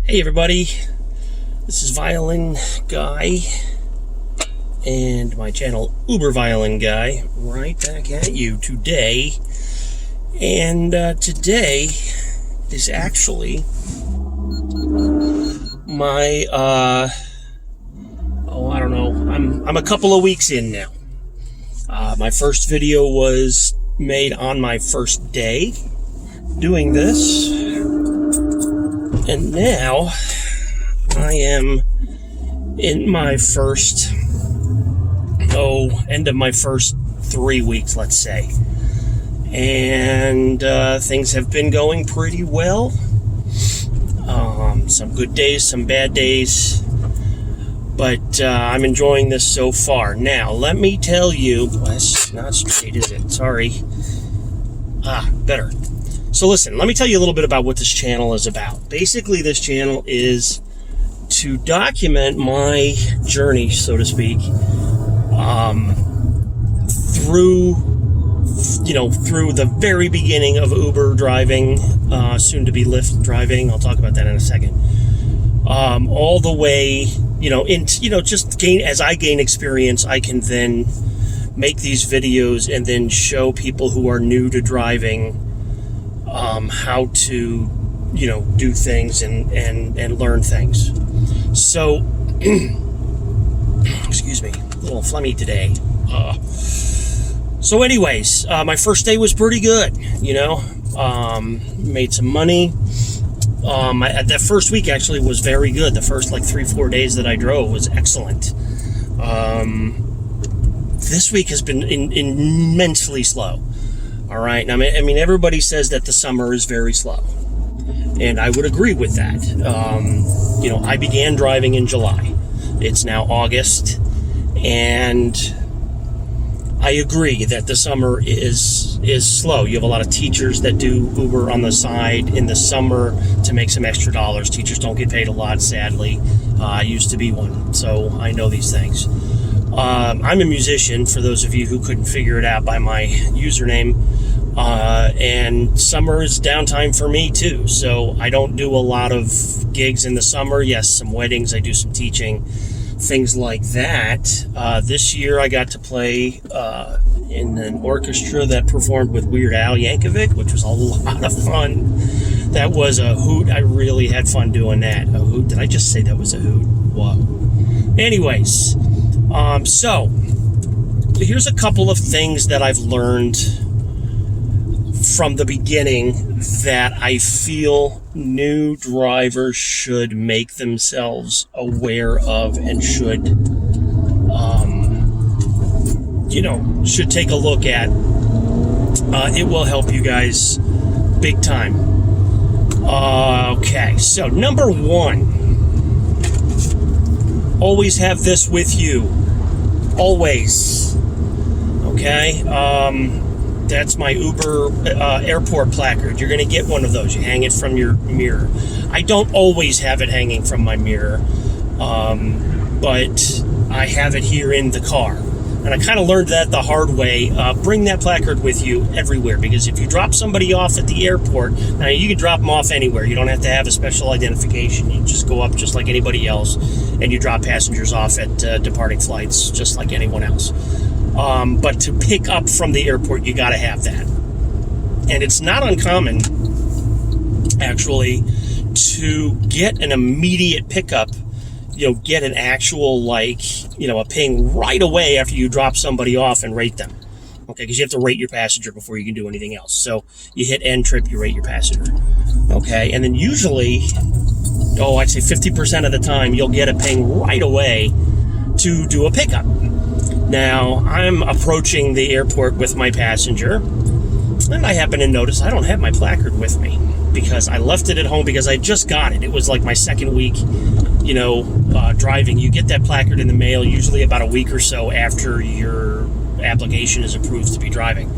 Hey everybody, this is Violin Guy and my channel Uber Violin Guy, right back at you today. And today is actually my I don't know, I'm a couple of weeks in now. My first video was made on my first day doing this, and now I am in my first, end of my first 3 weeks, let's say. And things have been going pretty well. Some good days, some bad days. But I'm enjoying this so far. Now, let me tell you, that's not straight, is it? Sorry. Better. So listen, let me tell you a little bit about what this channel is about. Basically, this channel is to document my journey, so to speak, through the very beginning of Uber driving, soon to be Lyft driving. I'll talk about that in a second. All the way, as I gain experience, I can then make these videos and then show people who are new to driving how to, do things and learn things. So, excuse me, a little phlegmy today. So anyways, my first day was pretty good, made some money. That first week actually was very good. The first 3-4 days that I drove was excellent. This week has been immensely slow. All right. I mean, everybody says that the summer is very slow, and I would agree with that. I began driving in July. It's now August, and I agree that the summer is slow. You have a lot of teachers that do Uber on the side in the summer to make some extra dollars. Teachers don't get paid a lot, sadly. I used to be one, so I know these things. I'm a musician, for those of you who couldn't figure it out by my username, and summer is downtime for me too, so I don't do a lot of gigs in the summer. Yes, some weddings, I do some teaching, things like that. This year I got to play in an orchestra that performed with Weird Al Yankovic, which was a lot of fun. That was a hoot. I really had fun doing that. A hoot? Did I just say that was a hoot? Whoa. Anyways, so here's a couple of things that I've learned from the beginning that I feel new drivers should make themselves aware of and should take a look at. It will help you guys big time. Okay, so number one, always have this with you. Always. Okay? That's my Uber airport placard. You're going to get one of those. You hang it from your mirror. I don't always have it hanging from my mirror, but I have it here in the car. And I kind of learned that the hard way. Bring that placard with you everywhere, because if you drop somebody off at the airport, now you can drop them off anywhere. You don't have to have a special identification. You just go up just like anybody else, and you drop passengers off at departing flights just like anyone else. But to pick up from the airport, you got to have that. And it's not uncommon, actually, to get an immediate pickup, get an actual, a ping right away after you drop somebody off and rate them. Okay, because you have to rate your passenger before you can do anything else. So you hit end trip, you rate your passenger. Okay, and then usually, I'd say 50% of the time, you'll get a ping right away to do a pickup. Now, I'm approaching the airport with my passenger, and I happen to notice I don't have my placard with me because I left it at home because I just got it. It was like my second week, driving. You get that placard in the mail usually about a week or so after your application is approved to be driving.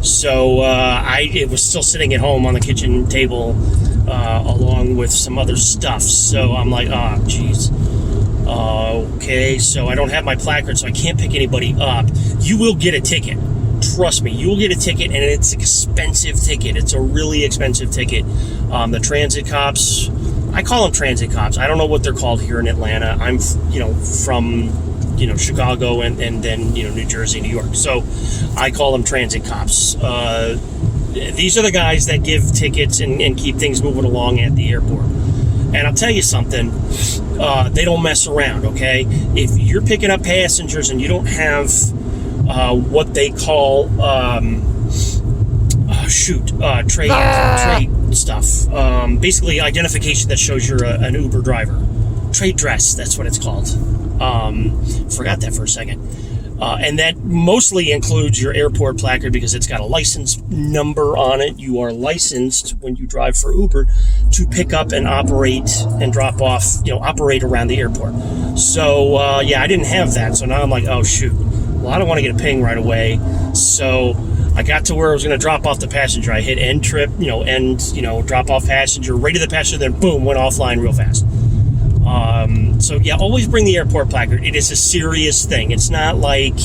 So it was still sitting at home on the kitchen table along with some other stuff. So I'm like, geez. Okay, so I don't have my placard, so I can't pick anybody up. You will get a ticket. Trust me, you will get a ticket, and it's an expensive ticket. It's a really expensive ticket. The transit cops I call them transit cops. I don't know what they're called here in Atlanta. I'm, from, Chicago and then, New Jersey, New York. So I call them transit cops. These are the guys that give tickets and keep things moving along at the airport. And I'll tell you something, they don't mess around, okay? If you're picking up passengers and you don't have what they call trade stuff, basically identification that shows you're an Uber driver. Trade dress, that's what it's called. Forgot that for a second. And that mostly includes your airport placard because it's got a license number on it. You are licensed when you drive for Uber to pick up and operate and drop off, operate around the airport. So, I didn't have that. So now I'm like, oh, shoot. Well, I don't want to get a ping right away. So I got to where I was going to drop off the passenger. I hit end trip, drop off passenger, rated the passenger, then boom, went offline real fast. Always bring the airport placard. It is a serious thing. It's not like,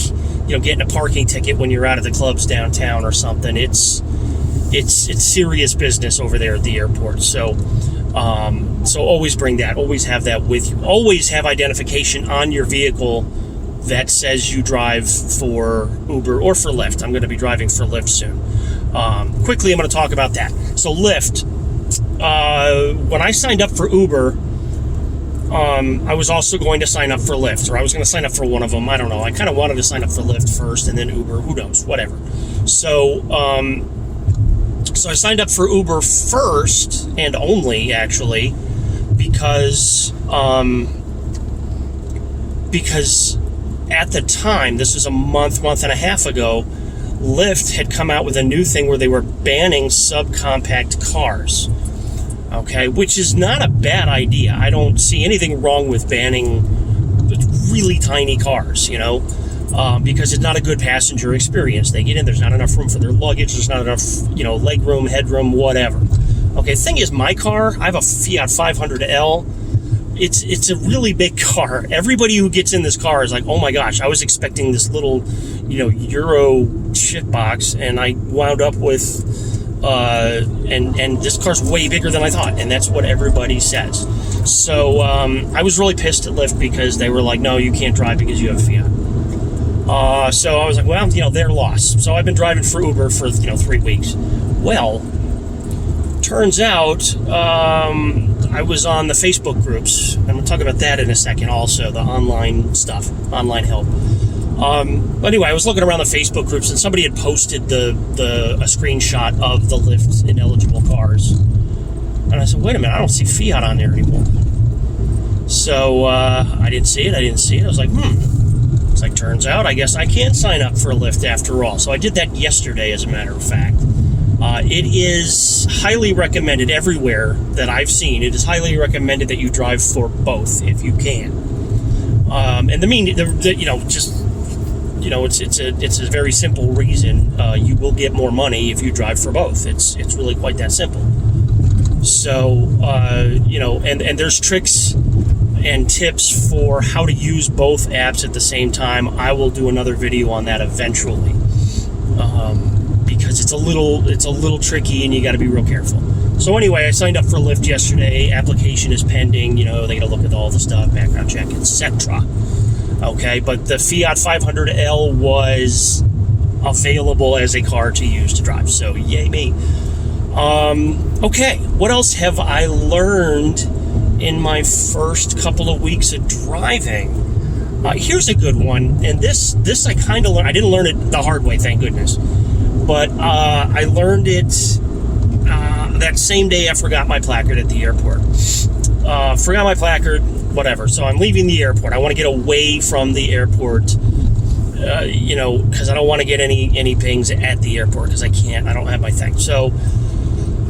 getting a parking ticket when you're out of the clubs downtown or something. It's serious business over there at the airport. So always bring that. Always have that with you. Always have identification on your vehicle that says you drive for Uber or for Lyft. I'm going to be driving for Lyft soon. Quickly, I'm going to talk about that. So Lyft, when I signed up for Uber, I was also going to sign up for Lyft, or I was going to sign up for one of them. I don't know. I kind of wanted to sign up for Lyft first and then Uber. Who knows? Whatever. So I signed up for Uber first and only, actually, because at the time, this was a month and a half ago, Lyft had come out with a new thing where they were banning subcompact cars. Okay, which is not a bad idea. I don't see anything wrong with banning really tiny cars, because it's not a good passenger experience. They get in, there's not enough room for their luggage, there's not enough, leg room, headroom, whatever. Okay, the thing is, my car, I have a Fiat 500L. It's a really big car. Everybody who gets in this car is like, oh my gosh, I was expecting this little, Euro shitbox, and I wound up with and this car's way bigger than I thought, and that's what everybody says. So I was really pissed at Lyft because they were like, no, you can't drive because you have Fiat. So I was like, well, their loss. So I've been driving for Uber for 3 weeks. Well, turns out I was on the Facebook groups, and we'll talk about that in a second also, the online stuff, online help. Anyway, I was looking around the Facebook groups, and somebody had posted a screenshot of the Lyft ineligible cars. And I said, wait a minute, I don't see Fiat on there anymore. So I didn't see it. I was like, It's like, turns out, I guess I can sign up for a Lyft after all. So I did that yesterday, as a matter of fact. It is highly recommended everywhere that I've seen. It is highly recommended that you drive for both if you can. It's a very simple reason. You will get more money if you drive for both. It's really quite that simple. So, and there's tricks and tips for how to use both apps at the same time. I will do another video on that eventually. Because it's a little tricky and you got to be real careful. So anyway, I signed up for Lyft yesterday. Application is pending. They got to look at all the stuff, background check, etc. Okay, but the Fiat 500L was available as a car to use to drive. So yay me. Okay, what else have I learned in my first couple of weeks of driving? Here's a good one, and this I kind of learned. I didn't learn it the hard way, thank goodness. But I learned it that same day I forgot my placard at the airport. Forgot my placard, whatever. So I'm leaving the airport. I want to get away from the airport, because I don't want to get any pings at the airport because I don't have my thing. So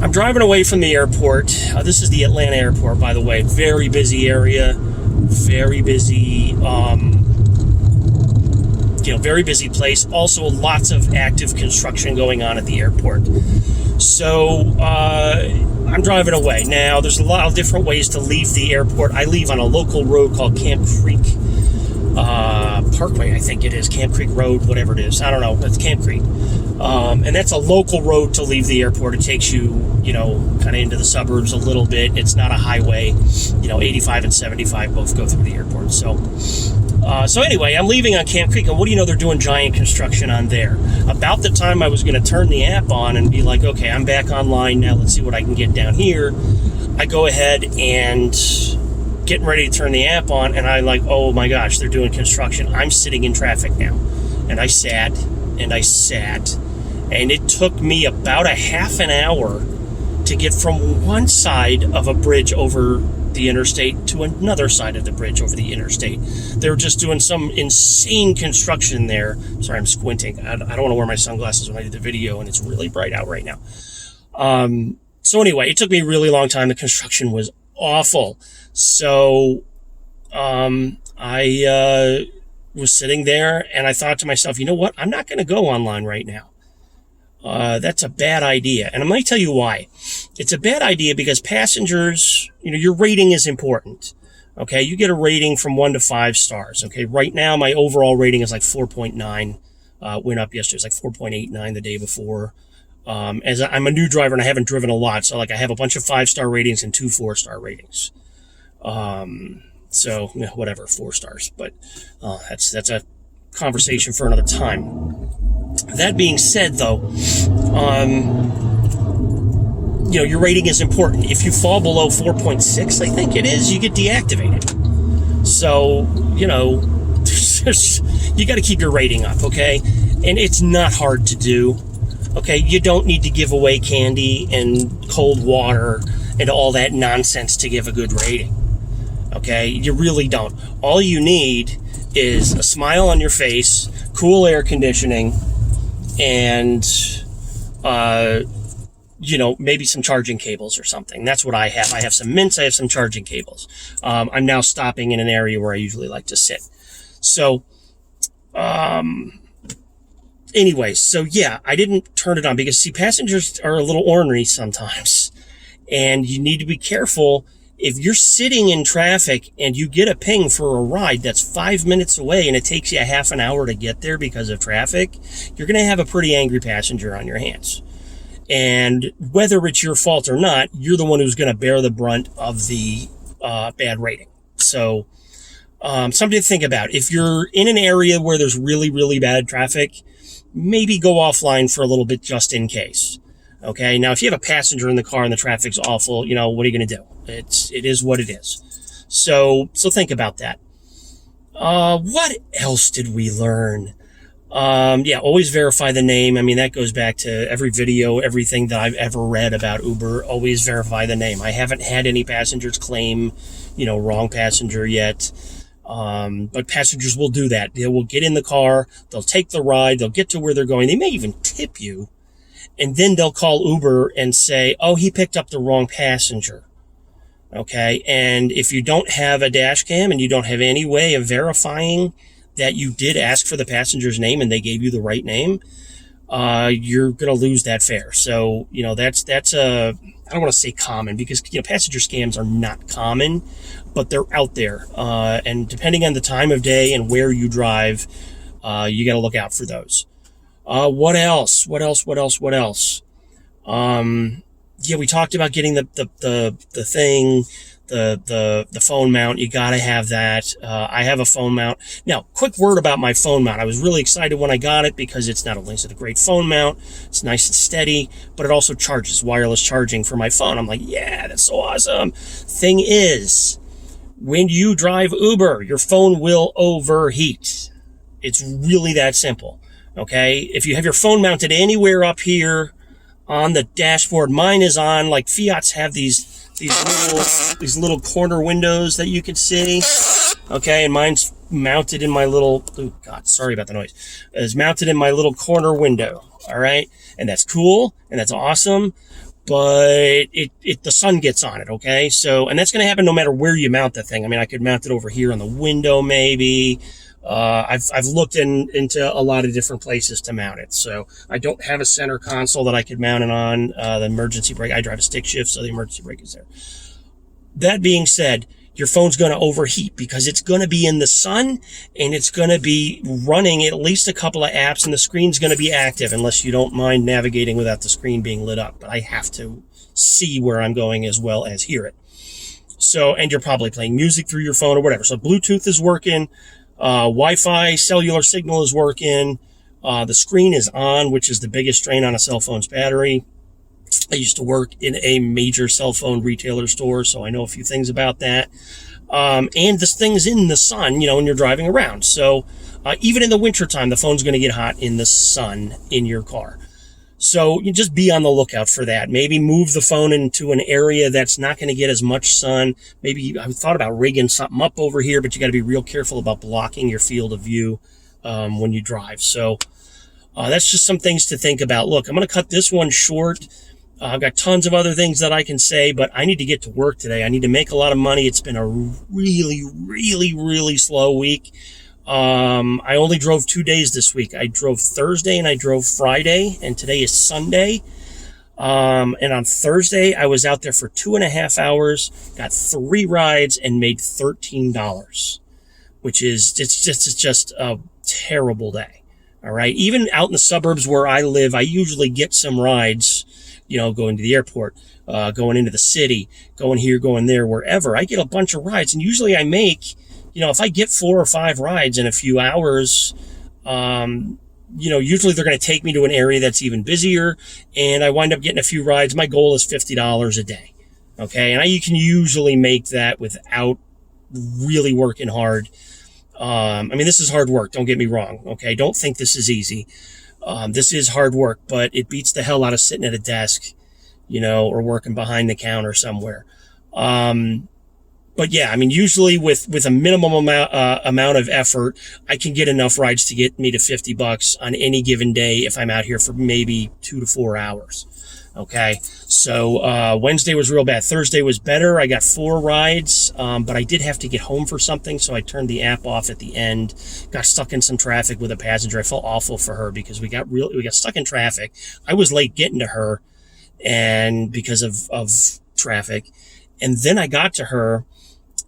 I'm driving away from the airport. This is the Atlanta airport, by the way. Very busy area. Very busy. Very busy place. Also, lots of active construction going on at the airport. So I'm driving away. Now, there's a lot of different ways to leave the airport. I leave on a local road called Camp Creek Parkway, I think it is. Camp Creek Road, whatever it is. I don't know. It's Camp Creek. And that's a local road to leave the airport. It takes you, kind of into the suburbs a little bit. It's not a highway. 85 and 75 both go through the airport. So anyway, I'm leaving on Camp Creek, and what do you know? They're doing giant construction on there. About the time I was going to turn the app on and be like, okay, I'm back online now. Let's see what I can get down here. I go ahead and getting ready to turn the app on, and I like, oh my gosh, they're doing construction. I'm sitting in traffic now. And I sat, and it took me about a half an hour to get from one side of a bridge over the interstate to another side of the bridge over the interstate. They were just doing some insane construction there. Sorry, I'm squinting. I don't want to wear my sunglasses when I do the video, and it's really bright out right now. So anyway, it took me a really long time. The construction was awful. So I was sitting there, and I thought to myself, you know what? I'm not going to go online right now. That's a bad idea. And I'm going to tell you why. It's a bad idea because passengers, your rating is important. Okay. You get a rating from 1 to 5 stars. Okay. Right now, my overall rating is like 4.9. Went up yesterday. It's like 4.89 the day before. As I'm a new driver and I haven't driven a lot. So like I have a bunch of 5-star ratings and 2 4-star ratings. So whatever, 4 stars, but, that's a conversation for another time. That being said, though, your rating is important. If you fall below 4.6, I think it is, you get deactivated. So, you got to keep your rating up, okay? And it's not hard to do, okay? You don't need to give away candy and cold water and all that nonsense to give a good rating, okay? You really don't. All you need is a smile on your face, cool air conditioning, and, maybe some charging cables or something. That's what I have. I have some mints. I have some charging cables. I'm now stopping in an area where I usually like to sit. So, anyways, so yeah, I didn't turn it on because, see, passengers are a little ornery sometimes, and you need to be careful. If you're sitting in traffic and you get a ping for a ride that's 5 minutes away and it takes you a half an hour to get there because of traffic, you're going to have a pretty angry passenger on your hands. And whether it's your fault or not, you're the one who's going to bear the brunt of the bad rating. So something to think about. If you're in an area where there's really, really bad traffic, maybe go offline for a little bit just in case. Okay, now if you have a passenger in the car and the traffic's awful, what are you going to do? It is what it is. So think about that. What else did we learn? Always verify the name. I mean, that goes back to every video, everything that I've ever read about Uber. Always verify the name. I haven't had any passengers claim, wrong passenger yet. But passengers will do that. They will get in the car. They'll take the ride. They'll get to where they're going. They may even tip you. And then they'll call Uber and say, oh, he picked up the wrong passenger. Okay. And if you don't have a dash cam and you don't have any way of verifying that you did ask for the passenger's name and they gave you the right name, you're going to lose that fare. So, that's I don't want to say common because, passenger scams are not common, but they're out there. And depending on the time of day and where you drive, you got to look out for those. What else? We talked about getting the thing, the phone mount. You gotta have that. I have a phone mount. Now, quick word about my phone mount. I was really excited when I got it because it's not only is it a great phone mount, it's nice and steady, but it also charges, wireless charging for my phone. I'm like, yeah, that's so awesome. Thing is, when you drive Uber, your phone will overheat. It's really that simple. Okay, if you have your phone mounted anywhere up here on the dashboard, mine is on, like Fiats have these little corner windows that you can see. Okay, and mine's mounted in my little, oh God, sorry about the noise. It's mounted in my little corner window. All right, and that's cool and that's awesome, but the sun gets on it. Okay, so, and that's going to happen no matter where you mount the thing. I mean, I could mount it over here on the window maybe. I've looked into a lot of different places to mount it. So I don't have a center console that I could mount it on. The emergency brake, I drive a stick shift, so the emergency brake is there. That being said, your phone's going to overheat because it's going to be in the sun and it's going to be running at least a couple of apps, and the screen's going to be active unless you don't mind navigating without the screen being lit up. But I have to see where I'm going as well as hear it. So, and you're probably playing music through your phone or whatever. So Bluetooth is working. Wi-Fi cellular signal is working. The screen is on, which is the biggest strain on a cell phone's battery. I used to work in a major cell phone retailer store, so I know a few things about that. And this thing's in the sun, when you're driving around. So even in the wintertime, the phone's going to get hot in the sun in your car. So you just be on the lookout for that. Maybe move the phone into an area that's not going to get as much sun. Maybe I thought about rigging something up over here, but you got to be real careful about blocking your field of view when you drive. So that's just some things to think about. Look, I'm going to cut this one short. I've got tons of other things that I can say, but I need to get to work today. I need to make a lot of money. It's been a really, really, really slow week. I only drove 2 days this week. I drove Thursday and I drove Friday, and today is Sunday. And on Thursday, I was out there for 2.5 hours, got 3 rides, and made $13, which is it's just a terrible day. All right. Even out in the suburbs where I live, I usually get some rides, going to the airport, going into the city, going here, going there, wherever. I get a bunch of rides, and usually I make, if I get 4 or 5 rides in a few hours, usually they're going to take me to an area that's even busier, and I wind up getting a few rides. My goal is $50 a day. Okay. And you can usually make that without really working hard. This is hard work. Don't get me wrong. Okay. Don't think this is easy. This is hard work, but it beats the hell out of sitting at a desk, or working behind the counter somewhere. But yeah, usually with a minimum amount of effort, I can get enough rides to get me to $50 on any given day if I'm out here for maybe 2 to 4 hours. Okay. So, Wednesday was real bad. Thursday was better. I got 4 rides, but I did have to get home for something. So I turned the app off at the end, got stuck in some traffic with a passenger. I felt awful for her because we got stuck in traffic. I was late getting to her and because of traffic. And then I got to her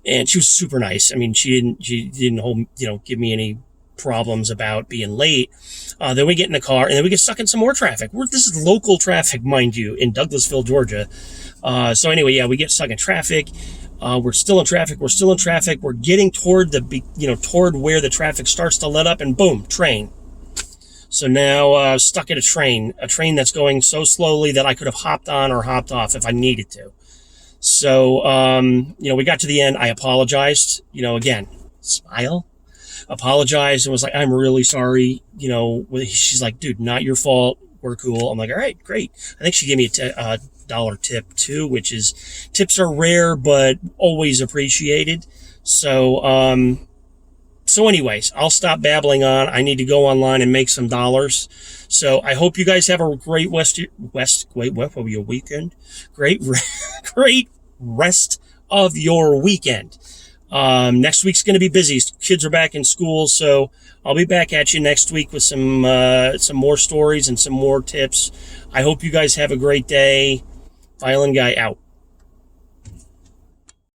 and she was super nice. She didn't give me any problems about being late. Then we get in the car and then we get stuck in some more traffic. This is local traffic, mind you, in Douglasville, Georgia. So anyway, yeah, we get stuck in traffic. We're still in traffic. We're getting toward toward where the traffic starts to let up, and boom, train. So now, stuck at a train that's going so slowly that I could have hopped on or hopped off if I needed to. So, we got to the end. I apologized, again, smile. Apologized and was like, I'm really sorry. She's like, dude, not your fault. We're cool. I'm like, all right, great. I think she gave me a $1 tip too, which is, tips are rare, but always appreciated. So anyways, I'll stop babbling on. I need to go online and make some dollars. So I hope you guys have a great weekend. Great rest of your weekend. Next week's going to be busy. Kids are back in school, so I'll be back at you next week with some more stories and some more tips. I hope you guys have a great day. Violin Guy out.